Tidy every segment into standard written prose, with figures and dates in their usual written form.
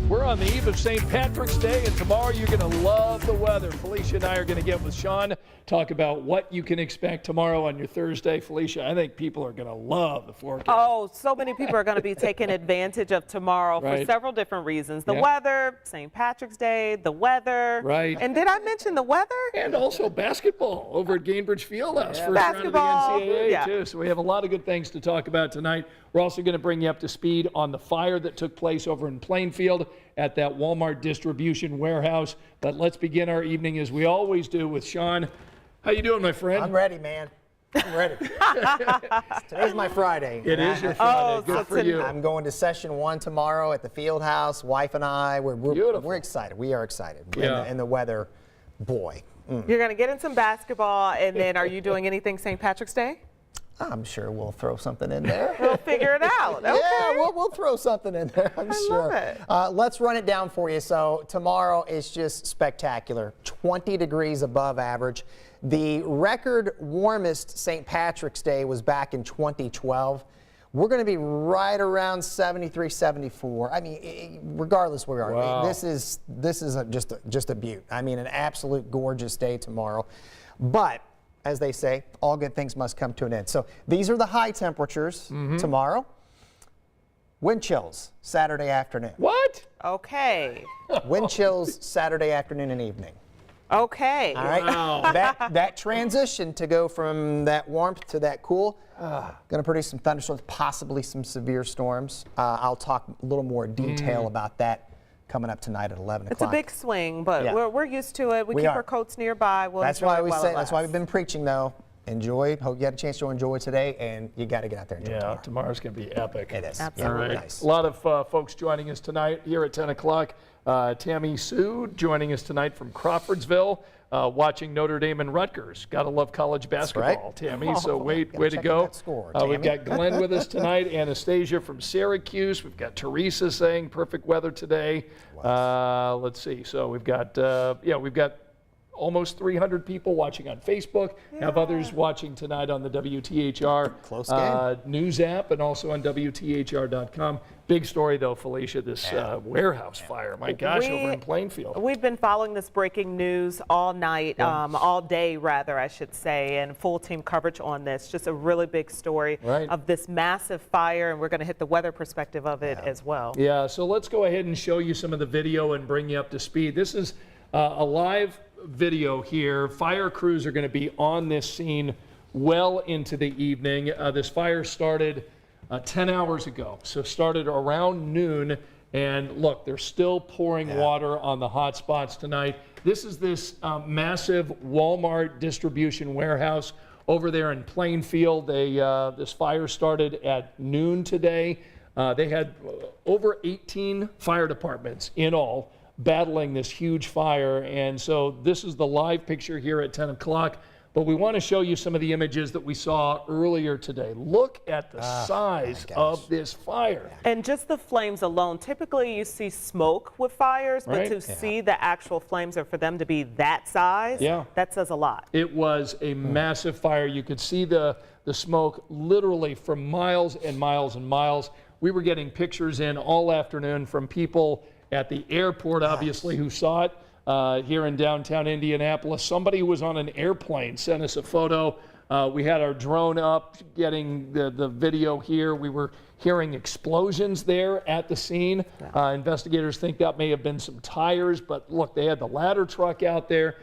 We're on the eve of St. Patrick's Day, and tomorrow you're going to love the weather. Felicia and I are going to get with Sean, talk about what you can expect tomorrow on your Thursday. Felicia, I think people are going to love the forecast. Oh, so many people are going to be taking advantage of tomorrow for several different reasons. The weather, St. Patrick's Day, the weather. Right. And did I mention the weather? And also basketball over at Gainbridge Fieldhouse. First Basketball, round of the NCAA, too. So we have a lot of good things to talk about tonight. We're also going to bring you up to speed on the fire that took place over in Plainfield at that Walmart distribution warehouse. But let's begin our evening as we always do with Sean. How you doing, my friend? I'm ready, man. I'm ready. Today's my Friday. It is your Friday. Good for you. I'm going to session 1 tomorrow at the field house. Wife and I, we're excited. We are excited. Yeah. And the weather, boy. You're going to get in some basketball, and then are you doing anything St. Patrick's Day? I'm sure we'll throw something in there. We'll figure it out. Okay. Yeah, we'll throw something in there, I'm sure. Love it. Let's run it down for you. So tomorrow is just spectacular. 20 degrees above average. The record warmest St. Patrick's Day was back in 2012. We're going to be right around 73, 74. I mean, regardless where we are, Wow. this is just a beaut. I mean, an absolute gorgeous day tomorrow. But as they say, all good things must come to an end. So these are the high temperatures tomorrow. Wind chills Saturday afternoon. What? Okay. Wind chills Saturday afternoon and evening. Okay. All right. Wow. That transition to go from that warmth to that cool, going to produce some thunderstorms, possibly some severe storms. I'll talk a little more detail about that coming up tonight at 11 It's o'clock. a big swing, but Yeah. we're used to it. We keep are. our coats nearby. We'll That's enjoy why it we while say. it That's why we've lasts. been preaching though. Enjoy. Hope you had a chance to enjoy today, and you got to get out there and enjoy tomorrow. Tomorrow's going to be epic. It is. Absolutely. All right. Nice. A lot of folks joining us tonight here at 10 o'clock. Tammy Sue joining us tonight from Crawfordsville, watching Notre Dame and Rutgers. Got to love college basketball, right. Tammy. So way Gotta to check out go. that score, We've Tammy. got Glenn with us tonight, Anastasia from Syracuse. We've got Teresa saying perfect weather today. Let's see. So we've got we've got almost 300 people watching on Facebook. Have others watching tonight on the WTHR Close game. news app and also on WTHR.com. Big story, though, Felicia, this warehouse fire. My gosh, over in Plainfield. We've been following this breaking news all night, all day, rather, I should say, and full team coverage on this. Just a really big story of this massive fire, and we're going to hit the weather perspective of it as well. Yeah, so let's go ahead and show you some of the video and bring you up to speed. This is a live video here. Fire crews are going to be on this scene well into the evening. This fire started 10 hours ago, so started around noon, and look, they're still pouring water on the hot spots tonight. This is this massive Walmart distribution warehouse over there in Plainfield. This fire started at noon today. They had over 18 fire departments in all battling this huge fire, and so this is the live picture here at 10 o'clock. But we want to show you some of the images that we saw earlier today. Look at the size of this fire. And just the flames alone, typically you see smoke with fires, but to see the actual flames or for them to be that size, that says a lot. It was a massive fire. You could see the smoke literally from miles and miles and miles. We were getting pictures in all afternoon from people at the airport, obviously, who saw it. Here in downtown Indianapolis. Somebody who was on an airplane sent us a photo. We had our drone up getting the video here. We were hearing explosions there at the scene. Investigators think that may have been some tires, but look, they had the ladder truck out there.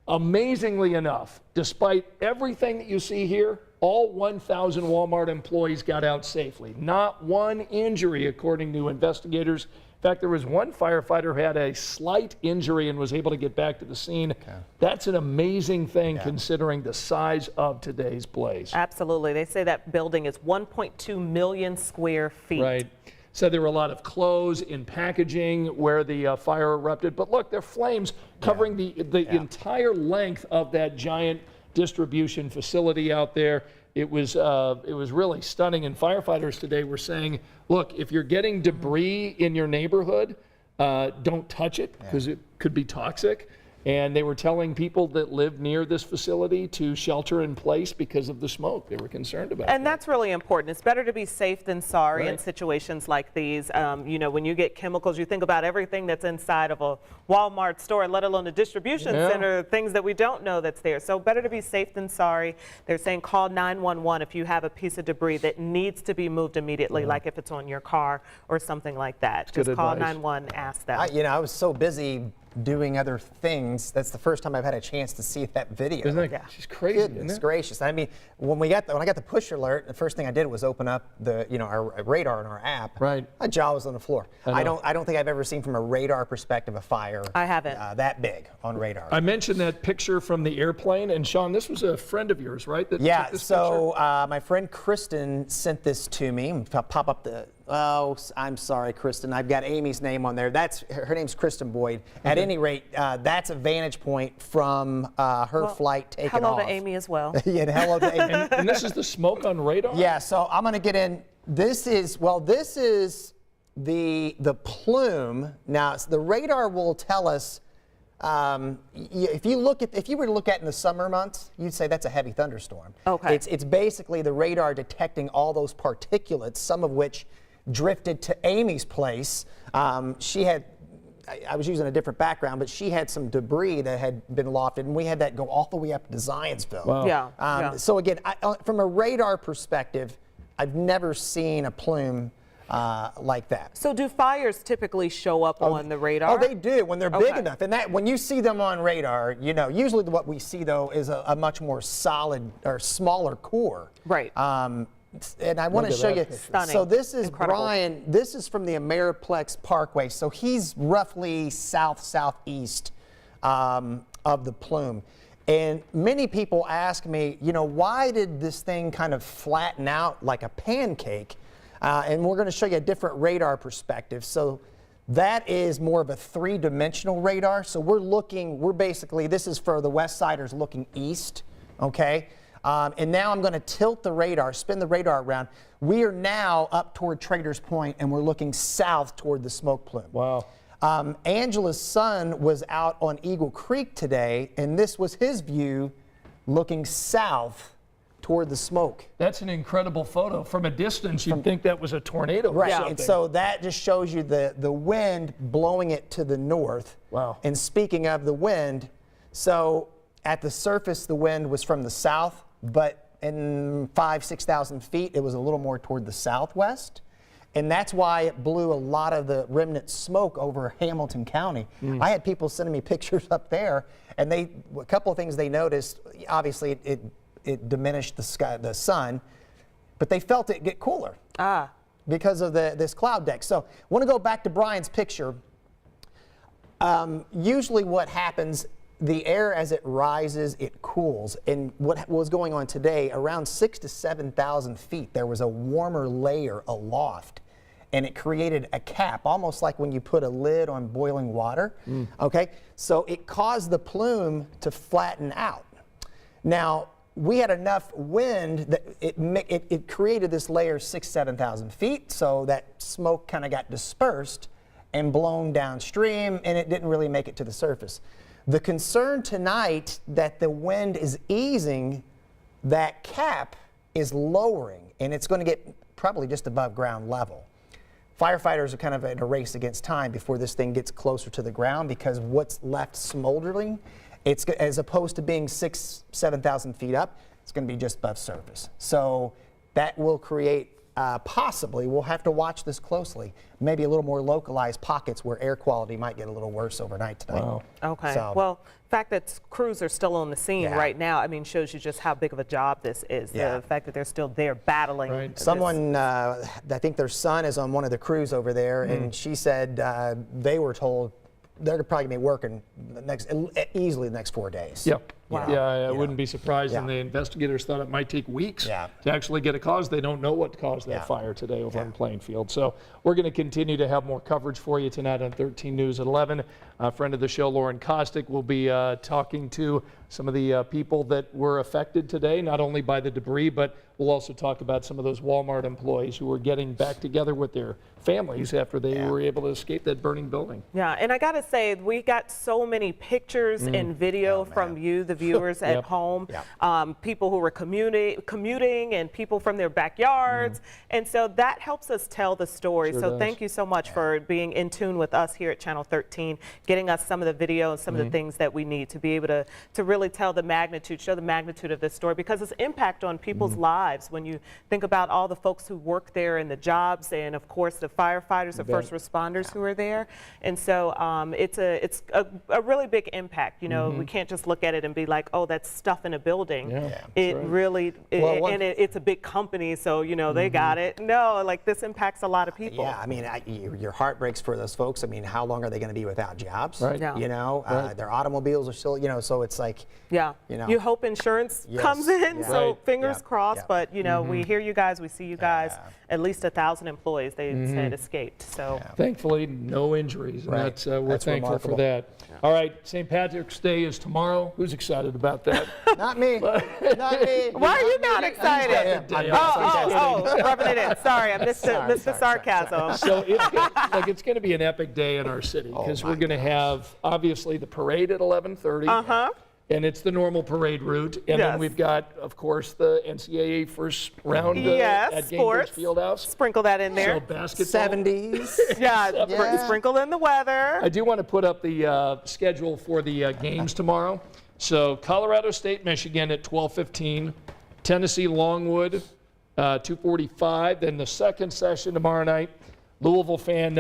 Amazingly enough, despite everything that you see here, all 1,000 Walmart employees got out safely. Not one injury, according to investigators. In fact, there was one firefighter who had a slight injury and was able to get back to the scene. That's an amazing thing considering the size of today's blaze. Absolutely. They say that building is 1.2 million square feet. Right. Said there were a lot of clothes in packaging where the fire erupted. But look, there are flames covering the entire length of that giant distribution facility out there. It was really stunning, and firefighters today were saying, look, if you're getting debris in your neighborhood, don't touch it because it could be toxic. And they were telling people that lived near this facility to shelter in place because of the smoke. They were concerned about And that. that's really important. It's better to be safe than sorry in Right. situations like these. You know, when you get chemicals, you think about everything that's inside of a Walmart store, let alone a distribution center, things that we don't know that's there. So better to be safe than sorry. They're saying call 911 if you have a piece of debris that needs to be moved immediately, like if it's on your car or something like that. Just good call advice. 911, ask them. I was so busy doing other things. That's the first time I've had a chance to see that video. Isn't it? She's crazy, isn't Goodness it? gracious. I mean, when I got the push alert, the first thing I did was open up our radar in our app. Right. My jaw was on the floor. I I don't think I've ever seen from a radar perspective a fire. I haven't. That big on radar. I mentioned that picture from the airplane, and Sean, this was a friend of yours, right? That Yeah, took this so my friend Kristen sent this to me. I'll pop up I'm sorry, Kristen. I've got Amy's name on there. Her name's Kristen Boyd. At any rate, that's a vantage point from her flight taking Hello off. to Amy as well. Yeah, and hello to Amy. And this is the smoke on radar? Yeah, so I'm going to get in. This is the plume. Now, the radar will tell us. If you were to look at it in the summer months, you'd say that's a heavy thunderstorm. Okay. It's basically the radar detecting all those particulates, some of which drifted to Amy's place. I was using a different background, but she had some debris that had been lofted, and we had that go all the way up to Zionsville. Wow. Yeah. So again, from a radar perspective, I've never seen a plume like that. So do fires typically show up on the radar? Oh, they do when they're big Okay. enough. And when you see them on radar, usually what we see though is a much more solid or smaller core. Right. And I want to Look at show that you. picture. Stunning. So this is Incredible. Brian. This is from the Ameriplex Parkway. So he's roughly southeast of the plume. And many people ask me, why did this thing kind of flatten out like a pancake? And we're going to show you a different radar perspective. So that is more of a three-dimensional radar. So this is for the West Siders looking east, okay? And now I'm going to tilt the radar, spin the radar around. We are now up toward Traders Point, and we're looking south toward the smoke plume. Wow. Angela's son was out on Eagle Creek today, and this was his view looking south toward the smoke. That's an incredible photo. From a distance, you'd think that was a tornado or Right, something. and so that just shows you the wind blowing it to the north. Wow. And speaking of the wind, so at the surface, the wind was from the south, but in 6,000 feet, it was a little more toward the southwest. And that's why it blew a lot of the remnant smoke over Hamilton County. I had people sending me pictures up there, and a couple of things they noticed. Obviously, it diminished the sun, but they felt it get cooler because of this cloud deck. So I want to go back to Brian's picture. Usually what happens, the air as it rises, it cools. And what was going on today, around 6,000 to 7,000 feet, there was a warmer layer aloft. And it created a cap, almost like when you put a lid on boiling water. Okay, so it caused the plume to flatten out. Now, we had enough wind that it created this layer 6,000, 7,000 feet, so that smoke kind of got dispersed and blown downstream, and it didn't really make it to the surface. The concern tonight that the wind is easing, that cap is lowering, and it's going to get probably just above ground level. Firefighters are kind of in a race against time before this thing gets closer to the ground, because what's left smoldering, it's as opposed to being 6,000, 7,000 feet up, it's going to be just above surface. So that will create possibly, we'll have to watch this closely, maybe a little more localized pockets where air quality might get a little worse overnight tonight. Wow. Okay. So- Well, the fact that crews are still on the scene Yeah. right now, I mean, shows you just how big of a job this is. Yeah. The fact that they're still there battling. Right. this. Someone, I think their son is on one of the crews over there, and she said they were told they're probably going to be working easily the next 4 days. Yep. Wow. Yeah, I wouldn't be surprised. And Yeah. the investigators thought it might take weeks Yeah. to actually get a cause. They don't know what caused that Yeah. fire today over in Yeah. Plainfield. So we're going to continue to have more coverage for you tonight on 13 News at 11. A friend of the show, Lauren Kostick, will be talking to some of the people that were affected today, not only by the debris, but we'll also talk about some of those Walmart employees who were getting back together with their families after they were able to escape that burning building. Yeah, and I got to say, we got so many pictures and video from you, the viewers at home, people who were commuting and people from their backyards. And so that helps us tell the story. So thank you so much for being in tune with us here at Channel 13, getting us some of the video and some of the things that we need to be able to really tell the magnitude, show the magnitude of this story, because it's impact on people's lives when you think about all the folks who work there and the jobs, and of course the firefighters, the first responders who are there. And so it's a really big impact. You know, we can't just look at it and be like, oh, that's stuff in a building. It really, it's a big company, so you know they got it. No, like this impacts a lot of people. Yeah, I mean, your heart breaks for those folks. I mean, how long are they going to be without jobs? Right. Yeah. You know, their automobiles are still, you know, so it's like, you know, you hope insurance comes in, so fingers crossed. But you know, we hear you guys, we see you guys. At least 1,000 employees they said escaped. So thankfully, no injuries, and that's we're thankful for that. All right, St. Patrick's Day is tomorrow. Who's excited about that? Not me. Not me. Why are you not excited? Rubbing it in. Sorry, I missed the sarcasm. So it's going to be an epic day in our city because we're going to have obviously the parade at 11:30. And it's the normal parade route. And then we've got, of course, the NCAA first round at Gainbridge Fieldhouse. Sprinkle that in there. So basketball. 70s. Sprinkle in the weather. I do want to put up the schedule for the games tomorrow. So Colorado State, Michigan at 12:15. Tennessee, Longwood, 2:45. Then the second session tomorrow night. Louisville fan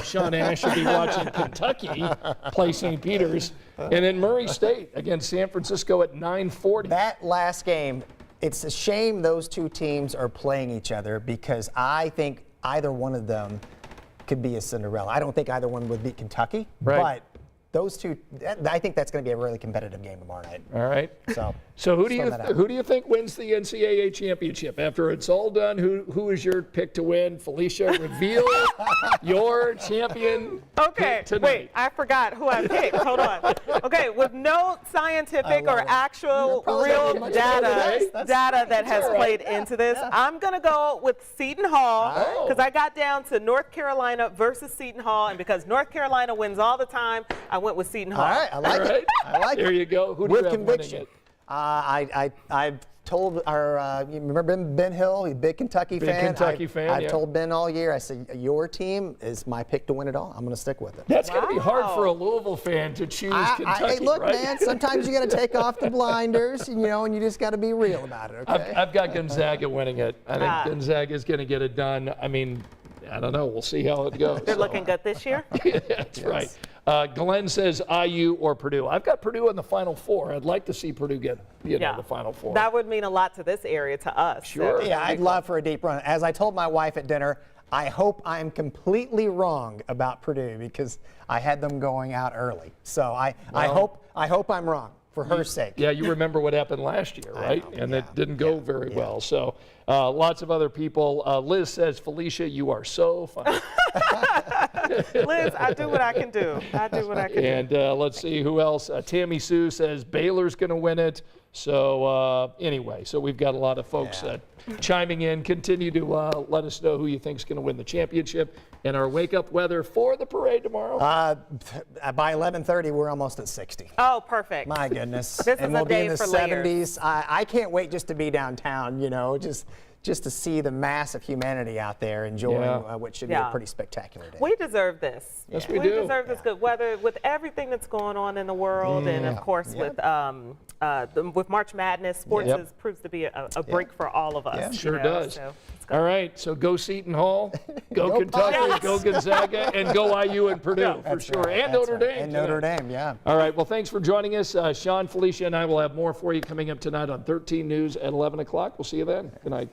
Sean Ash should be watching Kentucky play St. Peter's. And then Murray State against San Francisco at 9:40. That last game, it's a shame those two teams are playing each other because I think either one of them could be a Cinderella. I don't think either one would beat Kentucky, but those two, I think that's going to be a really competitive game tomorrow night. All right. So who do you think wins the NCAA championship? After it's all done, who is your pick to win? Felicia, reveal your champion. Okay, wait, I forgot who I picked. Hold on. Okay, with no scientific or actual real data that has played into this, I'm going to go with Seton Hall because I got down to North Carolina versus Seton Hall, and because North Carolina wins all the time, I went with Seton Hall. All right, I like it. I like it. There you go. Who do you have winning it? I've told our, you remember Ben Hill, he's a big Kentucky fan. I've told Ben all year, I said, your team is my pick to win it all. I'm going to stick with it. That's going to be hard for a Louisville fan to choose Kentucky, hey, look, right? man, sometimes you got to take off the blinders, you know, and you just got to be real about it, okay? I've got Gonzaga winning it. I think Gonzaga is going to get it done. I mean, I don't know. We'll see how it goes. They're looking good this year? That's right. Glenn says IU or Purdue. I've got Purdue in the Final Four. I'd like to see Purdue get the Final Four. That would mean a lot to this area, to us. Sure. Yeah, I'd love for a deep run. As I told my wife at dinner, I hope I'm completely wrong about Purdue because I had them going out early. So I hope I'm wrong for her sake. Yeah, you remember what happened last year, right? And it didn't go very well. So lots of other people. Liz says, Felicia, you are so funny. Liz, I do what I can do. And let's see who else. Tammy Sue says Baylor's going to win it. So anyway, so we've got a lot of folks chiming in. Continue to let us know who you think is going to win the championship and our wake-up weather for the parade tomorrow. By 11:30, we're almost at 60. Oh, perfect. My goodness. This and is we'll a day be in the for 70s. layers. I can't wait just to be downtown, you know, just to see the mass of humanity out there enjoying what should be a pretty spectacular day. We deserve this. Yes, we do. We deserve this good weather with everything that's going on in the world, and of course with March Madness, sports proves to be a break for all of us. Yeah, sure does. So all right, so go Seton Hall, go Kentucky, go Gonzaga, and go IU and Purdue for sure, and Notre Dame. And Notre Dame, yeah. All right, well, thanks for joining us. Sean, Felicia, and I will have more for you coming up tonight on 13 News at 11 o'clock. We'll see you then. Good night.